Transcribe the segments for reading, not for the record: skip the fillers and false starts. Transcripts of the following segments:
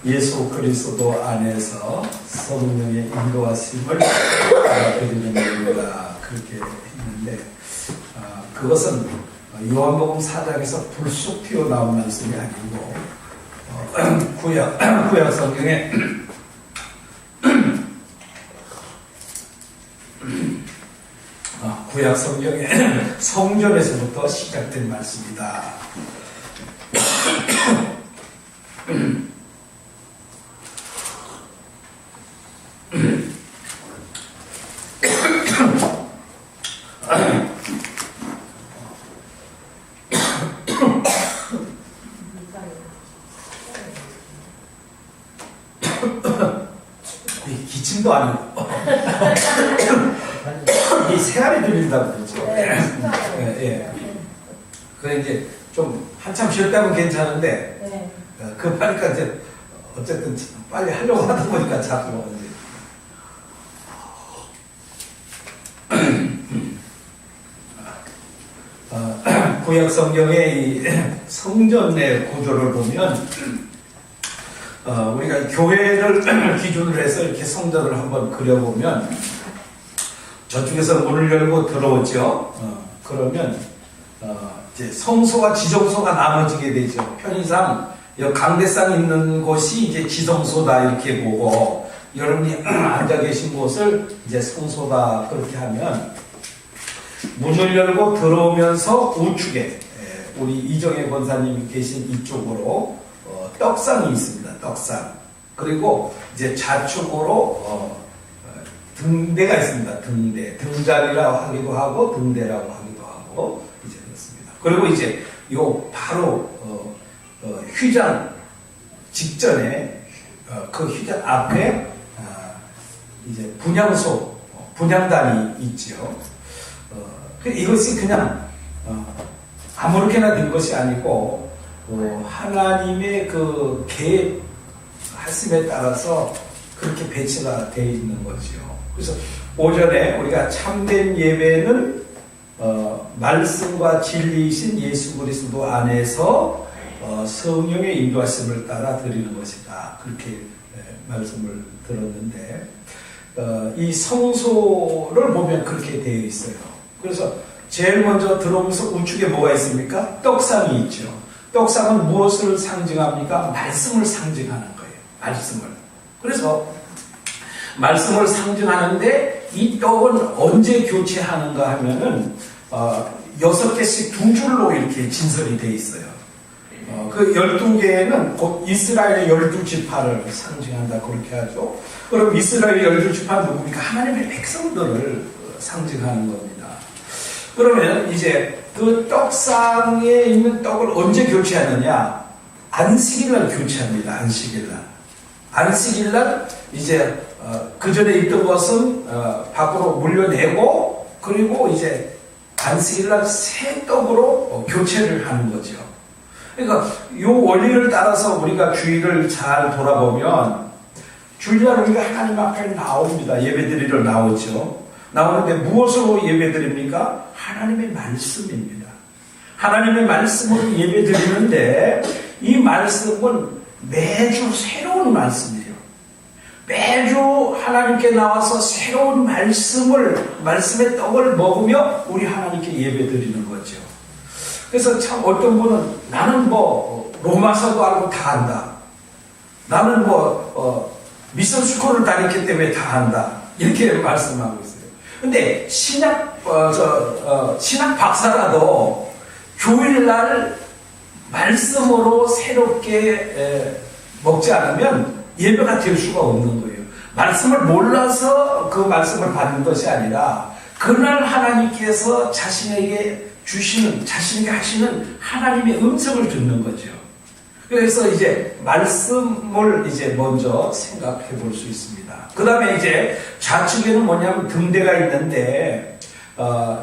예수 그리스도 안에서 성령의 인도하심을 드리는 이유가 그렇게 있는데, 그것은 요한복음 4장에서 불쑥 튀어나온 말씀이 아니고 구약 성경에 구약 성경의 성전에서부터 시작된 말씀이다. 기침도 아니고 이 새알이 들린다고 그러죠. 예. 그래 이제 좀 한참 쉬었다면 괜찮은데 급하니까 이제 어쨌든 빨리 하려고 하다 보니까 자꾸 이제 구약 성경의 이 성전의 구조를 보면 우리가 교회를 기준으로 해서 이렇게 성전을 한번 그려보면 저쪽에서 문을 열고 들어오죠. 그러면 이제 성소와 지성소가 나눠지게 되죠. 편의상 강대상 있는 곳이 이제 지성소다 이렇게 보고 여러분이 앉아 계신 곳을 이제 성소다 그렇게 하면 문을 열고 들어오면서 우측에 우리 이정혜 권사님이 계신 이쪽으로 떡상이 있습니다. 떡상. 그리고 이제 좌측으로 등대가 있습니다. 등대. 등자리라고 하기도 하고 등대라고 하기도 하고 이제 그렇습니다. 그리고 이제 요 바로 휘장 직전에 그 휘장 앞에 이제 분향소, 분향단이 있죠. 이것이 그냥 아무렇게나 된 것이 아니고 하나님의 그 계획하심에 따라서 그렇게 배치가 되어 있는 거죠. 그래서 오전에 우리가 참된 예배는 말씀과 진리이신 예수 그리스도 안에서 성령의 인도하심을 따라 드리는 것이다. 그렇게 말씀을 들었는데 이 성소를 보면 그렇게 되어 있어요. 그래서 제일 먼저 들어오면서 우측에 뭐가 있습니까? 떡상이 있죠. 떡상은 무엇을 상징합니까? 말씀을 상징하는 거예요. 말씀을. 그래서 말씀을 상징하는데 이 떡은 언제 교체하는가 하면은 6개씩 두 줄로 이렇게 진설이 되어 있어요. 그 12개는 곧 이스라엘의 12지파를 상징한다 그렇게 하죠. 그럼 이스라엘의 12지파는 누굽니까? 하나님의 백성들을 상징하는 겁니다. 그러면 이제 그 떡상에 있는 떡을 언제 교체하느냐? 안식일날 교체합니다. 안식일날. 안식일날 이제 그 전에 있던 것은 밖으로 물려내고 그리고 이제 안식일날 새 떡으로 교체를 하는 거죠. 그러니까 이 원리를 따라서 우리가 주일을 잘 돌아보면 주일날 우리가 하나님 앞에 나옵니다. 예배드리러 나오죠. 나오는데 무엇으로 예배드립니까? 하나님의 말씀입니다. 하나님의 말씀으로 예배드리는데 이 말씀은 매주 새로운 말씀이에요. 매주 하나님께 나와서 새로운 말씀의 떡을 먹으며 우리 하나님께 예배드리는 거죠. 그래서 참 어떤 분은 나는 로마서도 알고 다 안다. 나는 미션 스쿨을 다녔기 때문에 다 안다. 이렇게 말씀하고 있어요. 근데 신학 박사라도 교일날 말씀으로 새롭게 먹지 않으면 예배가 될 수가 없는 거예요. 말씀을 몰라서 그 말씀을 받는 것이 아니라 그날 하나님께서 자신에게 하시는 하나님의 음성을 듣는 거죠. 그래서 이제 말씀을 이제 먼저 생각해 볼 수 있습니다. 그 다음에 이제 좌측에는 뭐냐면 등대가 있는데,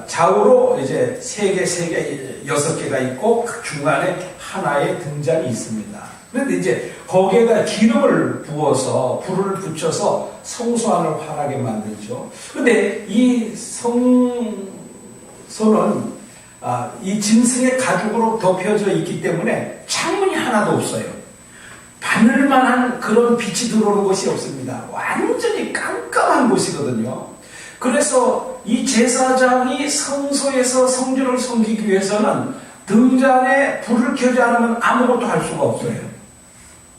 좌우로 이제 3개, 6개가 있고, 그 중간에 하나의 등잔이 있습니다. 그런데 이제 거기에다 기름을 부어서, 불을 붙여서 성소안을 환하게 만들죠. 그런데 이 성소는 이 짐승의 가죽으로 덮여져 있기 때문에 창문이 하나도 없어요. 하늘만한 그런 빛이 들어오는 곳이 없습니다. 완전히 깜깜한 곳이거든요. 그래서 이 제사장이 성소에서 성전을 섬기기 위해서는 등잔에 불을 켜지 않으면 아무것도 할 수가 없어요.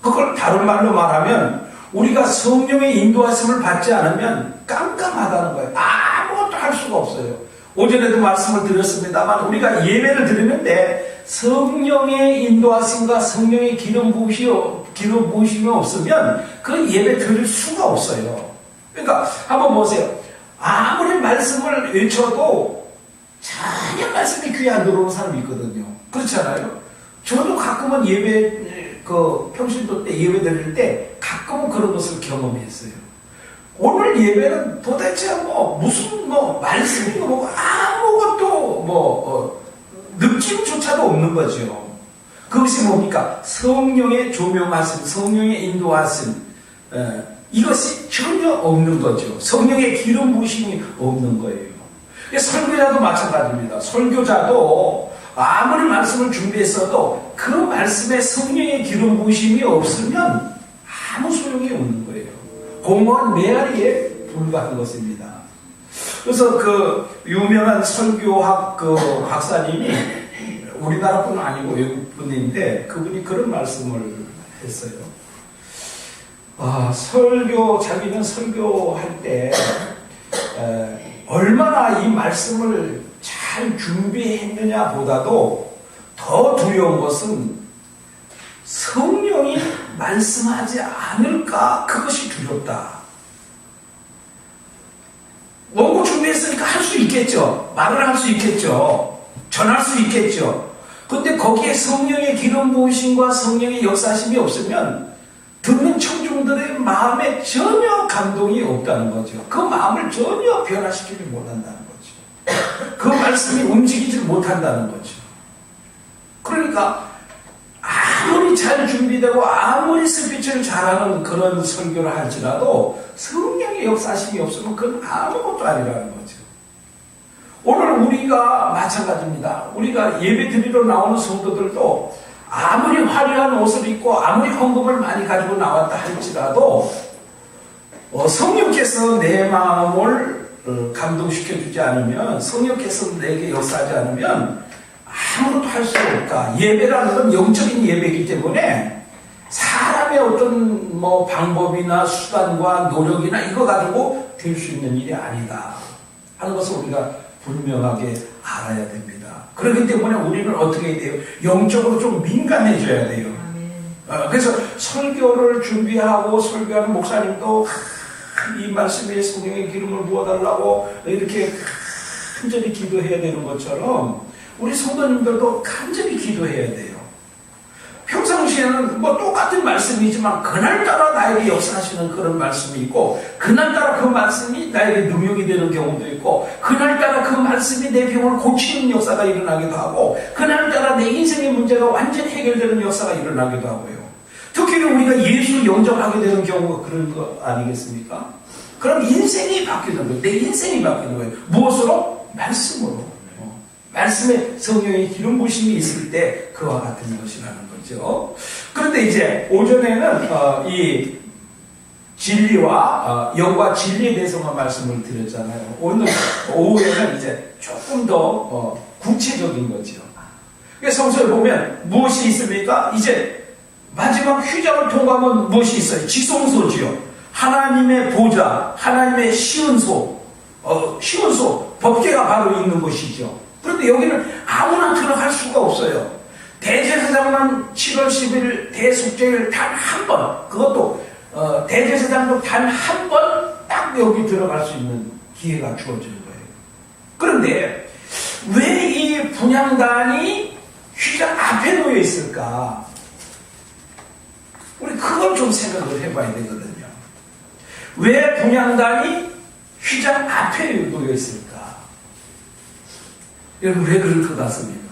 그걸 다른 말로 말하면 우리가 성령의 인도하심을 받지 않으면 깜깜하다는 거예요. 아무것도 할 수가 없어요. 오전에도 말씀을 드렸습니다만 우리가 예배를 드리는데 성령의 인도하심과 성령의 기름 부으심이 없으면 그 예배 드릴 수가 없어요. 그러니까 한번 보세요. 아무리 말씀을 외쳐도 전혀 말씀이 귀에 안 들어오는 사람이 있거든요. 그렇잖아요. 저도 가끔은 평신도 때 예배 드릴 때 가끔은 그런 것을 경험했어요. 오늘 예배는 도대체 무슨 말씀이 아무것도 느낌조차도 없는 거죠. 그것이 뭡니까? 성령의 조명하심, 성령의 인도하심, 이것이 전혀 없는 거죠. 성령의 기름 부으심이 없는 거예요. 설교자도 마찬가지입니다. 설교자도 아무리 말씀을 준비했어도 그 말씀에 성령의 기름 부으심이 없으면 아무 소용이 없는 거예요. 공허한 메아리에 불과한 것입니다. 그래서 그 유명한 설교학 박사님이 우리나라뿐 아니고 외국분인데 그분이 그런 말씀을 했어요. 자기는 설교할 때 얼마나 이 말씀을 잘 준비했느냐 보다도 더 두려운 것은 성령이 말씀하지 않을까, 그것이 두렵다. 원고 준비했으니까 할 수 있겠죠. 말을 할 수 있겠죠. 전할 수 있겠죠. 근데 거기에 성령의 기름 부으심과 성령의 역사심이 없으면 듣는 청중들의 마음에 전혀 감동이 없다는 거죠. 그 마음을 전혀 변화시키지 못한다는 거죠. 그 말씀이 움직이지 못한다는 거죠. 그러니까 아무리 잘 준비되고 아무리 스피치를 잘하는 그런 설교를 할지라도 성령의 역사심이 없으면 그건 아무것도 아니라는 거죠. 오늘 우리가 마찬가지입니다. 우리가 예배 드리러 나오는 성도들도 아무리 화려한 옷을 입고 아무리 헌금을 많이 가지고 나왔다 할지라도 성령께서 내 마음을 감동시켜주지 않으면, 성령께서 내게 역사하지 않으면 아무것도 할 수 없다. 예배라는 건 영적인 예배이기 때문에 사람의 어떤 방법이나 수단과 노력이나 이거 가지고 될 수 있는 일이 아니다 하는 것을 우리가 분명하게 알아야 됩니다. 그렇기 때문에 우리는 어떻게 해야 돼요? 영적으로 좀 민감해져야 돼요. 그래서 설교를 준비하고 설교하는 목사님도 이 말씀에 성령의 기름을 부어달라고 이렇게 간절히 기도해야 되는 것처럼 우리 성도님들도 간절히 기도해야 돼요. 평상시에는 똑같은 말씀이지만 그날따라 나에게 역사하시는 그런 말씀이 있고, 그날따라 그 말씀이 나에게 능력이 되는 경우도 있고, 그날따라 그 말씀이 내 병을 고치는 역사가 일어나기도 하고, 그날따라 내 인생의 문제가 완전히 해결되는 역사가 일어나기도 하고요. 특히 우리가 예수 영접하게 되는 경우가 그런 거 아니겠습니까? 그럼 인생이 바뀌는 거예요. 내 인생이 바뀌는 거예요. 무엇으로? 말씀으로. 말씀에 성령의 기름 부심이 있을 때 그와 같은 것이라는 거죠. 그런데 이제 오전에는 이 진리와 영과 진리에 대해서만 말씀을 드렸잖아요. 오늘 오후에는 이제 조금 더 구체적인 거죠. 성서에 보면 무엇이 있습니까? 이제 마지막 휘장을 통과하면 무엇이 있어요? 지성소지요. 하나님의 보좌, 하나님의 시은소, 법궤가 바로 있는 곳이죠. 그런데 여기는 아무나 들어갈 수가 없어요. 대제사장만 7월 10일 대속죄일 단 한 번, 그것도 대제사장도 단 한 번 딱 여기 들어갈 수 있는 기회가 주어지는 거예요. 그런데 왜 이 분향단이 휘장 앞에 놓여 있을까? 우리 그걸 좀 생각을 해봐야 되거든요. 왜 분향단이 휘장 앞에 놓여 있을까? 여러분, 왜 그럴 것 같습니까?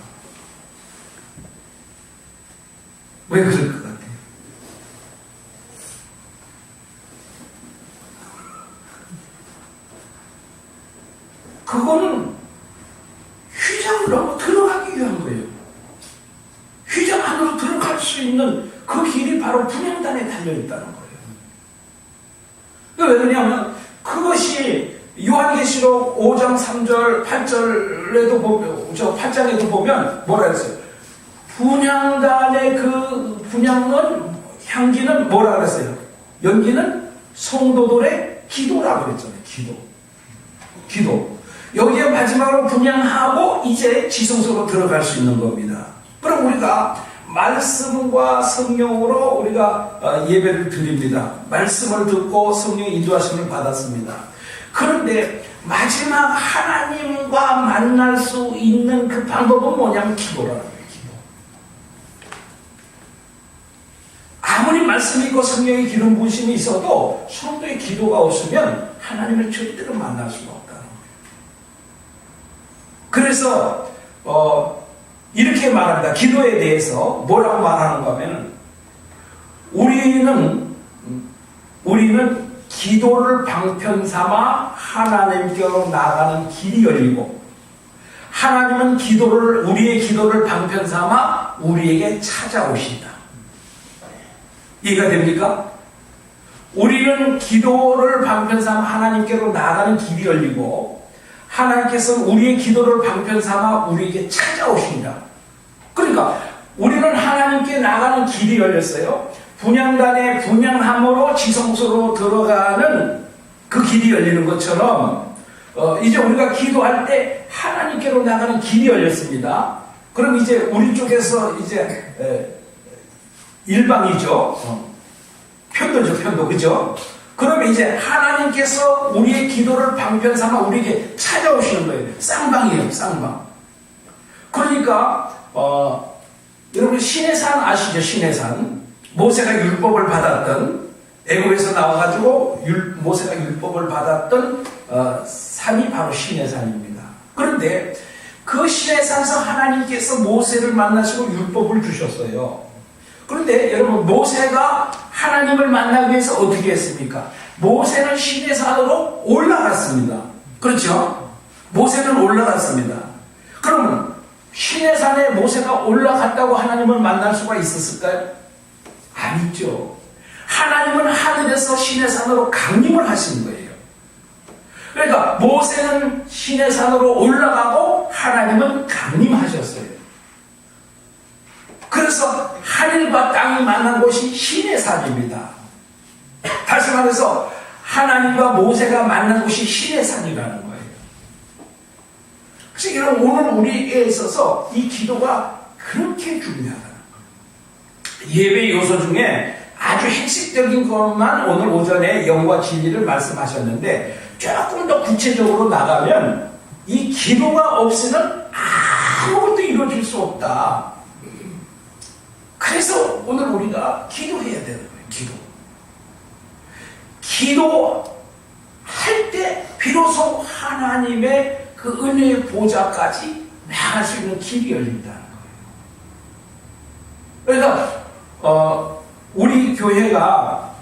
왜 그럴 것 같아요? 그거는 휘장으로 들어가기 위한 거예요. 휘장 안으로 들어갈 수 있는 그 길이 바로 분향단에 안에 달려있다는 거예요. 왜 그러냐면 그것이 요한계시록 5장 3절 8절에도 보면, 저 8장에도 보면 뭐라 했어요? 분향단의 그 분향은, 향기는 뭐라 그랬어요? 연기는 성도들의 기도라고 그랬잖아요. 기도. 여기에 마지막으로 분향하고 이제 지성소로 들어갈 수 있는 겁니다. 그럼 우리가 말씀과 성령으로 우리가 예배를 드립니다. 말씀을 듣고 성령의 인도하심을 받았습니다. 그런데 마지막 하나님과 만날 수 있는 그 방법은 뭐냐면 기도라는 거예요. 기도. 아무리 말씀이 있고 성령의 기름 부으심이 있어도 성도의 기도가 없으면 하나님을 절대로 만날 수가 없다는 거예요. 그래서 이렇게 말합니다. 기도에 대해서 뭐라고 말하는가 하면 우리는 기도를 방편 삼아 하나님께로 나가는 길이 열리고 하나님은 우리의 기도를 방편 삼아 우리에게 찾아오신다. 이해가 됩니까? 우리는 기도를 방편 삼아 하나님께로 나가는 길이 열리고 하나님께서 우리의 기도를 방편 삼아 우리에게 찾아오신다. 그러니까 우리는 하나님께 나가는 길이 열렸어요. 분향단의 분향함으로 지성소로 들어가는 그 길이 열리는 것처럼 이제 우리가 기도할 때 하나님께로 나가는 길이 열렸습니다. 그럼 이제 우리 쪽에서 이제 일방이죠. 편도 그죠? 그러면 이제 하나님께서 우리의 기도를 방편 삼아 우리에게 찾아오시는 거예요. 쌍방이에요, 쌍방. 그러니까 여러분 시내산 아시죠? 시내산. 모세가 율법을 받았던, 애굽에서 나와가지고 모세가 율법을 받았던 산이 바로 시내산입니다. 그런데 그 시내산에서 하나님께서 모세를 만나시고 율법을 주셨어요. 그런데 여러분 모세가 하나님을 만나기 위해서 어떻게 했습니까? 모세는 시내산으로 올라갔습니다. 그렇죠? 모세는 올라갔습니다. 그러면 시내산에 모세가 올라갔다고 하나님을 만날 수가 있었을까요? 아니죠. 하나님은 하늘에서 시내산으로 강림을 하신 거예요. 그러니까 모세는 시내산으로 올라가고 하나님은 강림하셨어요. 그래서 하늘과 땅이 만난 곳이 시내산입니다. 다시 말해서 하나님과 모세가 만난 곳이 시내산이라는 거예요. 그래서 여러분 오늘 우리에게 있어서 이 기도가 그렇게 중요하다는 거예요. 예배 요소 중에 아주 핵심적인 것만 오늘 오전에 영과 진리를 말씀하셨는데 조금 더 구체적으로 나가면 이 기도가 없이는 아무것도 이루어질 수 없다. 그래서 오늘 우리가 기도해야 되는 거예요. 기도할 때 비로소 하나님의 그 은혜의 보좌까지 나갈 수 있는 길이 열린다는 거예요. 그러니까 우리 교회가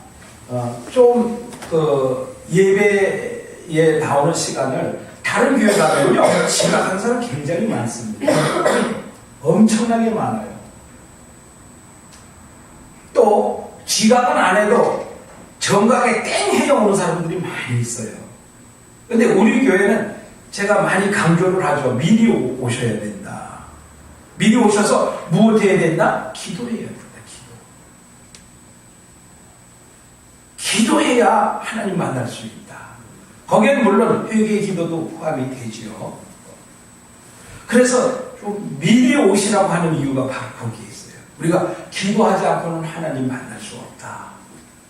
좀 그 예배에 나오는 시간을 다른 교회 가면요 지각하는 사람 굉장히 많습니다. 엄청나게 많아요. 또 지각은 안 해도 정각에 땡 해오는 사람들이 많이 있어요. 근데 우리 교회는 제가 많이 강조를 하죠. 미리 오셔야 된다. 미리 오셔서 무엇 해야 된다? 기도해야 된다. 기도해야 하나님 만날 수 있다. 거기에는 물론 회개의 기도도 포함이 되지요. 그래서 좀 미리 오시라고 하는 이유가 바로 거기에 있어요. 우리가 기도하지 않고는 하나님 만날 수 없다.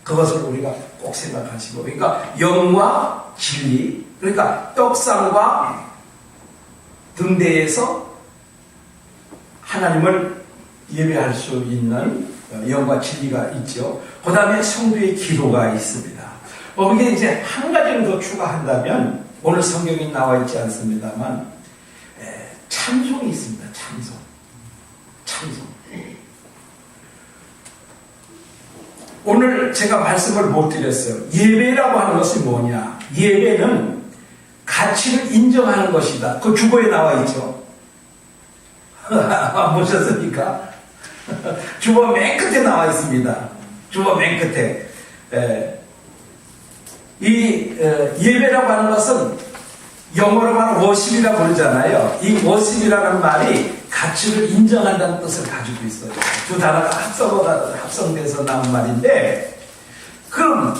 그것을 우리가 꼭 생각하시고, 그러니까 영과 진리, 그러니까 떡상과 등대에서 하나님을 예배할 수 있는 영과 진리가 있죠. 그 다음에 성도의 기도가 있습니다. 거기에 이제 한 가지를 더 추가한다면 오늘 성경에 나와 있지 않습니다만 찬송이 있습니다. 찬송. 오늘 제가 말씀을 못 드렸어요. 예배라고 하는 것이 뭐냐? 예배는 가치를 인정하는 것이다. 그 주보에 나와 있죠. 보셨습니까? 주보 맨 끝에 나와 있습니다. 주어 맨 끝에. 예배라고 하는 것은 영어로 말하면 워십이라고 부르잖아요. 이 워십이라는 말이 가치를 인정한다는 뜻을 가지고 있어요. 두 단어가 합성돼서 나온 말인데, 그럼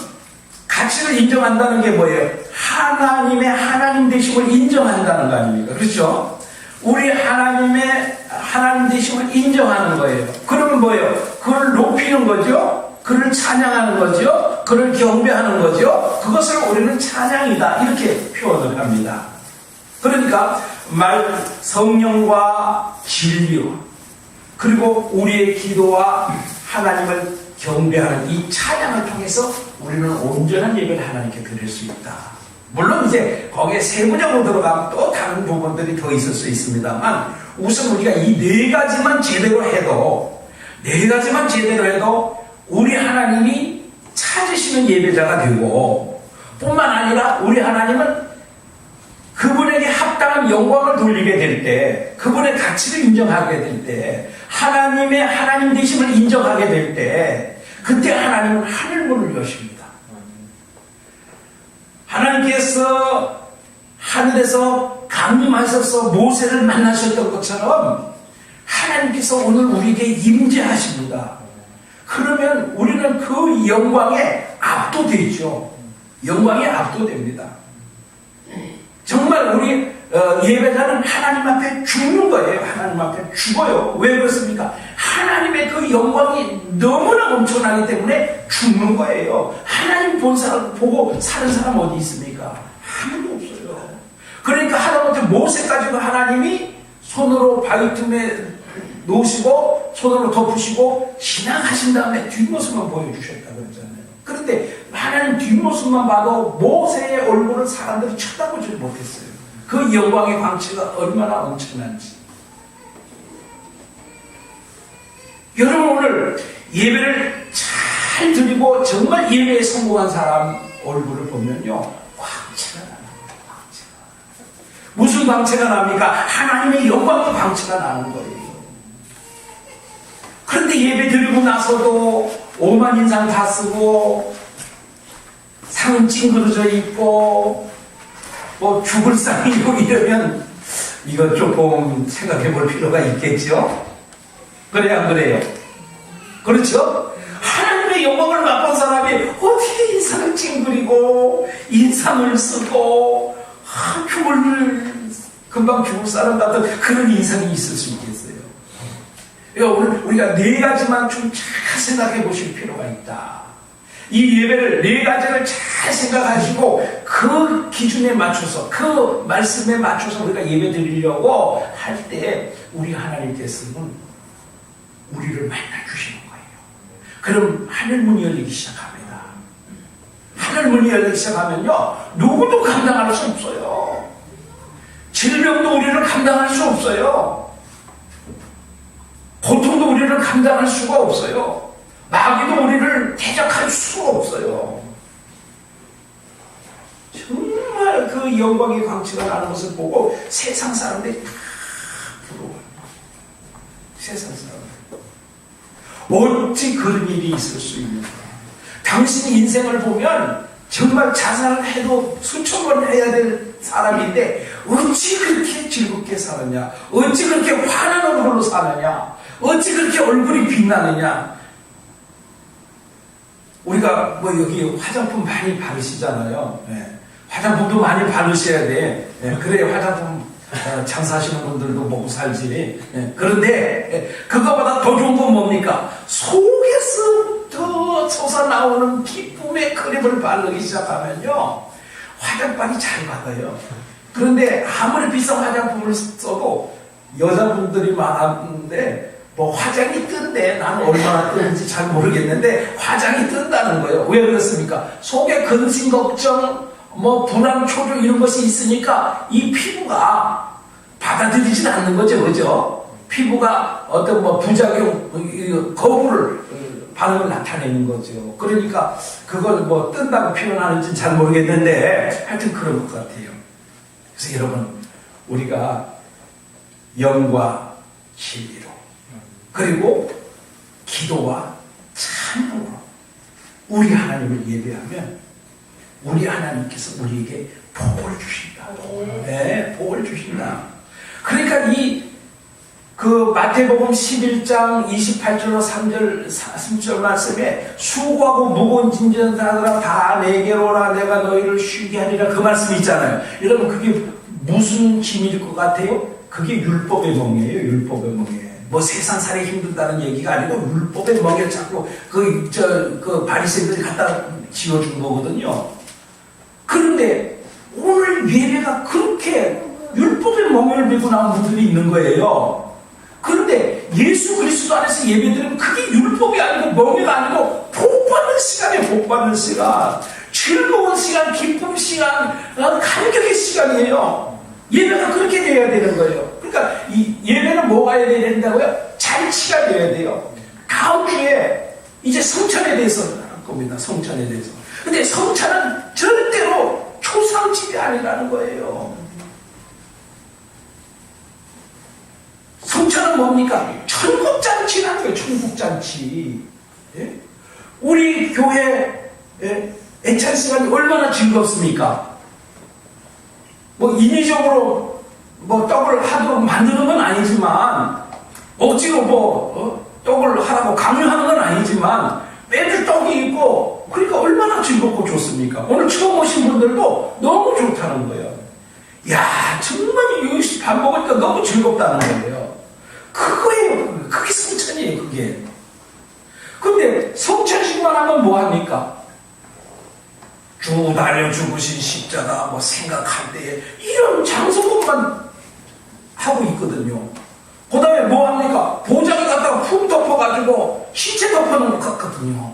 가치를 인정한다는 게 뭐예요? 하나님의 하나님 되심을 인정한다는 거 아닙니까? 그렇죠? 우리 하나님의 하나님 되심을 인정하는 거예요. 그러면 뭐예요? 그걸 높이는 거죠? 그를 찬양하는 거죠? 그를 경배하는 거죠? 그것을 우리는 찬양이다, 이렇게 표현을 합니다. 그러니까 성령과 진리와 그리고 우리의 기도와 하나님을 경배하는 이 찬양을 통해서 우리는 온전한 예배를 하나님께 드릴 수 있다. 물론 이제 거기에 세부적으로 들어가면 또 다른 부분들이 더 있을 수 있습니다만, 우선 우리가 이 네 가지만 제대로 해도 우리 하나님이 찾으시는 예배자가 되고, 뿐만 아니라 우리 하나님은 그분에게 합당한 영광을 돌리게 될 때, 그분의 가치를 인정하게 될 때, 하나님의 하나님 되심을 인정하게 될 때, 그때 하나님은 하늘문을 여십니다. 하나님께서 하늘에서 강림하셔서 모세를 만나셨던 것처럼 하나님께서 오늘 우리에게 임재하십니다. 그러면 우리는 그 영광에 압도되죠. 영광에 압도됩니다. 정말 우리 예배자는 하나님 앞에 죽는 거예요. 하나님 앞에 죽어요. 왜 그렇습니까? 하나님의 그 영광이 너무나 엄청나기 때문에 죽는 거예요. 하나님 본 사람 보고 사는 사람 어디 있습니까? 아무도 없어요. 그러니까 하다못해 모세까지도 하나님이 손으로 바위 틈에 놓으시고 손으로 덮으시고 지나가신 다음에 뒷모습만 보여주셨다고 그랬잖아요. 그런데 하나님 뒷모습만 봐도 모세의 얼굴을 사람들이 쳐다보지 못했어요. 그 영광의 광채가 얼마나 엄청난지. 여러분, 오늘 예배를 잘 드리고 정말 예배에 성공한 사람 얼굴을 보면요, 광채가 나는 거예요. 광채가. 무슨 광채가 납니까? 하나님의 영광의 광채가 나는 거예요. 그런데 예배 드리고 나서도 오만 인상 다 쓰고 상은 찡그러져 있고 뭐 죽을 상이고 이러면 이거 조금 생각해 볼 필요가 있겠죠? 그래요, 안 그래요? 그렇죠? 하나님의 영광을 맛본 사람이 어떻게 인상을 찡그리고 인상을 쓰고 금방 죽을 사람 같은 그런 인상이 있을 수 있겠어요? 오늘 우리가 네 가지만 좀 잘 생각해 보실 필요가 있다. 이 예배를 네 가지를 잘 생각하시고 그 기준에 맞춰서, 그 말씀에 맞춰서 우리가 예배 드리려고 할 때 우리 하나님께서는 우리를 만나 주시는 거예요. 그럼 하늘문이 열리기 시작합니다. 하늘문이 열리기 시작하면요, 누구도 감당할 수 없어요. 질병도 우리를 감당할 수 없어요. 고통도 우리를 감당할 수가 없어요. 마귀도 우리를 대적할 수가 없어요. 정말 그 영광의 광채가 나는 것을 보고 세상 사람들이 다 부러워요. 세상 사람들. 어찌 그런 일이 있을 수 있는가? 당신 인생을 보면 정말 자살을 해도 수천 번 해야 될 사람인데 어찌 그렇게 즐겁게 살았냐? 어찌 그렇게 환한 얼굴로 사느냐? 어찌 그렇게 얼굴이 빛나느냐? 우리가 뭐 여기 화장품 많이 바르시잖아요. 네. 화장품도 많이 바르셔야 돼. 네. 그래야 화장품 장사하시는 분들도 먹고 살지. 네. 그런데 그거보다 더 좋은 건 뭡니까? 속에서부터 솟아나오는 기쁨의 크림을 바르기 시작하면요, 화장빨이 잘 받아요. 그런데 아무리 비싼 화장품을 써도 여자분들이 많았는데 뭐 화장이 뜬대. 나는 얼마나 뜨는지 잘 모르겠는데 화장이 뜬다는 거예요. 왜 그렇습니까? 속에 근심 걱정, 뭐 불안, 초조 이런 것이 있으니까 이 피부가 받아들이진 않는 거죠, 그죠? 피부가 어떤 뭐 부작용, 거부를 반응을 나타내는 거죠. 그러니까 그걸 뭐 뜬다고 표현하는지 잘 모르겠는데 하여튼 그런 것 같아요. 그래서 여러분, 우리가 영과 진리로 그리고 기도와 찬양으로 우리 하나님을 예배하면 우리 하나님께서 우리에게 복을 주신다. 네, 복을 주신다. 그러니까 그 마태복음 11장 28절로 3절 말씀에 수고하고 무거운 짐진 자들아 다 내게로 오라 내가 너희를 쉬게 하리라 그 말씀이 있잖아요. 여러분 그게 무슨 짐일 것 같아요? 그게 율법의 멍이에요. 율법의 멍에. 뭐 세상살이 힘들다는 얘기가 아니고 율법의 멍에 자꾸 그 바리새인들이 갖다 지어준 거거든요. 그런데 오늘 예배가 그렇게 율법의 멍에를 메고 나온 분들이 있는 거예요. 그런데 예수 그리스도 안에서 예배드리면 그게 율법이 아니고 멍에가 아니고 복받는 시간이에요. 복받는 시간. 즐거운 시간, 기쁨 시간, 감격의 시간이에요. 예배가 그렇게 돼야 되는 거예요. 그러니까 이 예배는 뭐가 돼야 된다고요? 잔치가 돼야 돼요. 다음 주에 이제 성찬에 대해서 할 겁니다. 성찬에 대해서. 근데 성찬은 절대로 초상집이 아니라는 거예요. 성찬은 뭡니까? 천국잔치라는 거예요. 천국잔치. 예? 우리 교회 애찬 시간이 얼마나 즐겁습니까? 뭐 인위적으로 뭐 떡을 하도록 만드는 건 아니지만 억지로 떡을 하라고 강요하는 건 아니지만 매주 떡이 있고 그러니까 얼마나 즐겁고 좋습니까? 오늘 처음 오신 분들도 너무 좋다는 거예요. 야 정말 여기서 밥 먹으니까 너무 즐겁다는 거예요. 그거예요. 그게 성찬이에요. 그게. 근데 성찬식만 하면 뭐합니까? 주 달려 죽으신 십자가 뭐 생각할 때에 이런 장소것만 하고 있거든요. 그 다음에 뭐합니까? 보자기 갖다가 푹 덮어가지고 시체 덮어놓은 것 같거든요.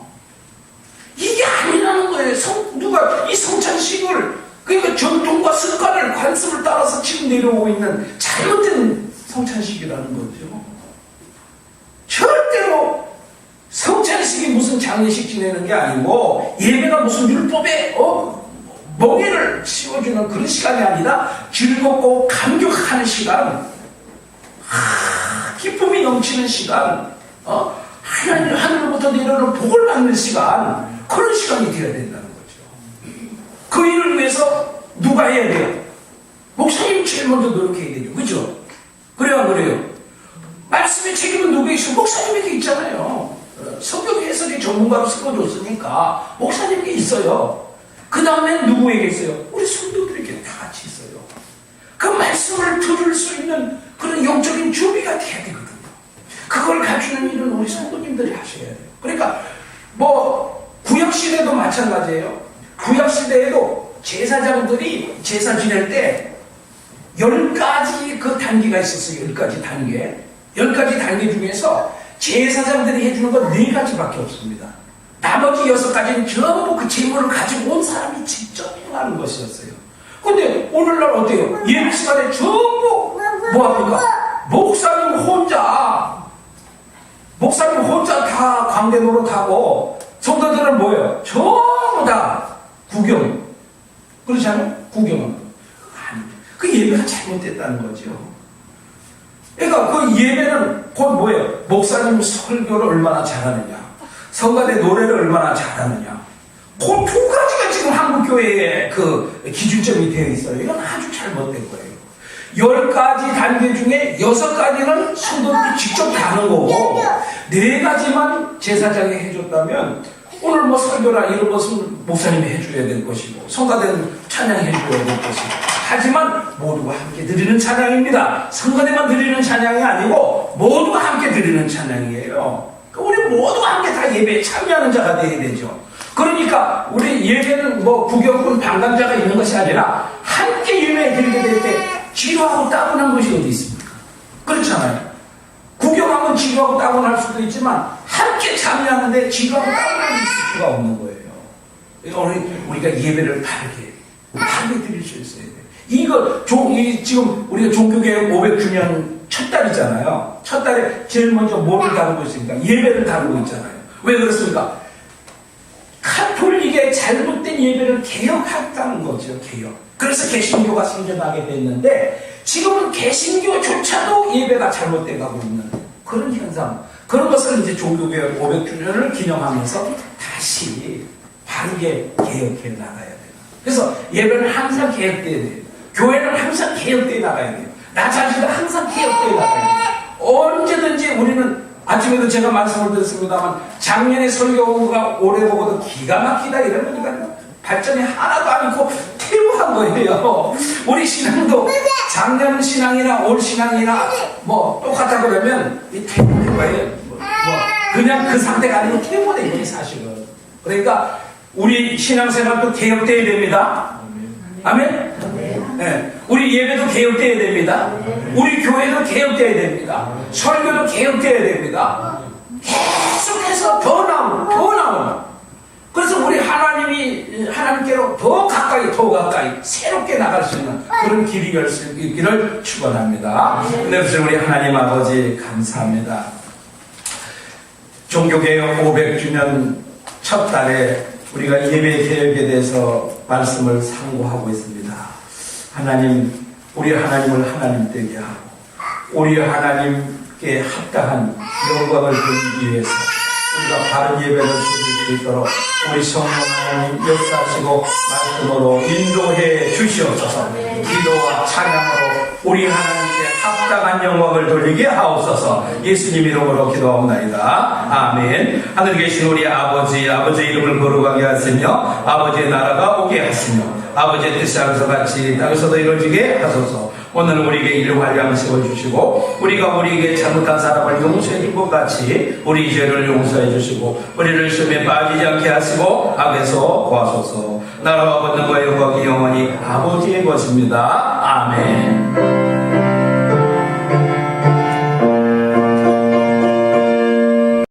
이게 아니라는 거예요. 누가 이 성찬식을 그러니까 전통과 습관을 관습을 따라서 지금 내려오고 있는 잘못된 성찬식이라는 거죠. 절대로 성찬식이 무슨 장례식 지내는 게 아니고 예배가 무슨 율법에 멍에를 씌워주는 그런 시간이 아니라 즐겁고 감격하는 시간, 기쁨이 넘치는 시간, 하늘로부터 내려오는 복을 받는 시간, 그런 시간이 되어야 된다는 거죠. 그 일을 위해서 누가 해야 돼요? 목사님 제일 먼저 노력해야 되죠. 그죠? 그래요, 안 그래요? 말씀의 책임은 누구에게 있어요? 목사님에게 있잖아요. 성경 해석의 전문가로 쓰어줬으니까 목사님에게 있어요. 그 다음에 누구에게 있어요? 우리 성도들에게 다 같이 있어요. 그 말씀을 들을 수 있는 그런 영적인 준비가 돼야 되거든요. 그걸 갖추는 일은 우리 성도님들이 하셔야 돼요. 그러니까 뭐 구약시대도 마찬가지예요. 구약시대에도 제사장들이 제사 지낼 때 10가지 그 단계가 있었어요. 10가지 단계. 10가지 단계 중에서 제사장들이 해주는 건 4가지밖에 없습니다. 나머지 6가지는 전부 그 제물을 가지고 온 사람이 직접 행하는 것이었어요. 근데 오늘날 어때요? 예배 시간에 전부 뭐합니까? 목사님 혼자 다 광대 노릇하고 성도들은 뭐예요? 전부 다 구경. 그렇지 않아요? 구경은. 아니, 그 예배가 잘못됐다는 거죠. 그러니까 그 예배는 곧 뭐예요? 목사님 설교를 얼마나 잘하느냐, 성가대 노래를 얼마나 잘하느냐, 그 2가지가 지금 한국교회의 그 기준점이 되어 있어요. 이건 아주 잘못된 거예요. 10가지 단계 중에 6가지는 성도들이 직접 다 하는 거고 4가지만 제사장이 해줬다면 오늘 뭐 설교라 이런 것은 목사님이 해줘야 될 것이고 성가대는 찬양해 줘야 될 것이고 하지만 모두가 함께 드리는 찬양입니다. 성가대만 드리는 찬양이 아니고 모두가 함께 드리는 찬양이에요. 우리 모두가 함께 다 예배에 참여하는 자가 되어야 되죠. 그러니까 우리 예배는 뭐 구경꾼 방관자가 있는 것이 아니라 함께 예배에 드리게 될 때 지루하고 따분한 것이 어디 있습니까? 그렇잖아요. 구경하면 지루하고 따분할 수도 있지만 함께 참여하는데 지루하고 따분할 수가 없는 거예요. 그러니까 우리가 예배를 바르게 드릴 수 있어야 돼요. 이거 지금 우리가 종교개혁 500주년 첫 달이잖아요. 첫 달에 제일 먼저 뭐를 다루고 있습니까? 예배를 다루고 있잖아요. 왜 그렇습니까? 카톨릭의 잘못된 예배를 개혁했다는 거죠. 개혁. 그래서 개신교가 생겨나게 됐는데 지금은 개신교조차도 예배가 잘못돼 가고 있는 그런 현상. 그런 것을 이제 종교개혁 500주년을 기념하면서 다시 바르게 개혁해 나가야 돼요. 그래서 예배는 항상 개혁돼야 돼요. 교회는 항상 개혁돼 나가야 돼요. 나 자신도 항상 개혁돼 나가야 돼요. 언제든지 우리는 아침에도 제가 말씀을 드렸습니다만 작년에 설교가 올해 보고도 기가 막히다 이러니까 발전이 하나도 않고 퇴보한 거예요. 우리 신앙도 작년 신앙이나 올 신앙이나 뭐 똑같다 그러면 이 퇴보된 거예요. 그냥 그 상태가 아니고 퇴보된 거예요 사실은. 그러니까 우리 신앙생활도 개혁돼야 됩니다. 아멘? 네. 우리 예배도 개혁돼야 됩니다. 우리 교회도 개혁돼야 됩니다. 설교도 개혁돼야 됩니다. 계속해서 더 나오는. 그래서 우리 하나님께로 더 가까이 새롭게 나갈 수 있는 그런 길이 열 수 있기를 축원합니다. 그래서 우리 하나님 아버지 감사합니다. 종교개혁 500주년 첫 달에 우리가 예배 개혁에 대해서 말씀을 상고하고 있습니다. 하나님, 우리 하나님을 하나님 되게 하고 우리 하나님께 합당한 영광을 드리기 위해서 우리가 바른 예배를 드릴 수 있도록 우리 성령 하나님 역사하시고 말씀으로 인도해 주시옵소서. 기도와 찬양으로 우리 하나님께 합당한 영광을 돌리게 하옵소서. 예수님 이름으로 기도하옵나이다. 아멘. 하늘에 계신 우리 아버지의 이름을 거룩하게 하시며 아버지의 나라가 오게 하시며 아버지의 뜻이 하늘에서 같이 땅에서도 이루어지게 하소서. 오늘 우리에게 일용할 양식을 주시고 우리가 우리에게 잘못한 사람을 용서해 준 것 같이 우리 죄를 용서해 주시고 우리를 시험에 빠지지 않게 하시고 악에서 구하소서. 나라와 권능과 영광이 영원히 아버지의 것입니다. 아멘.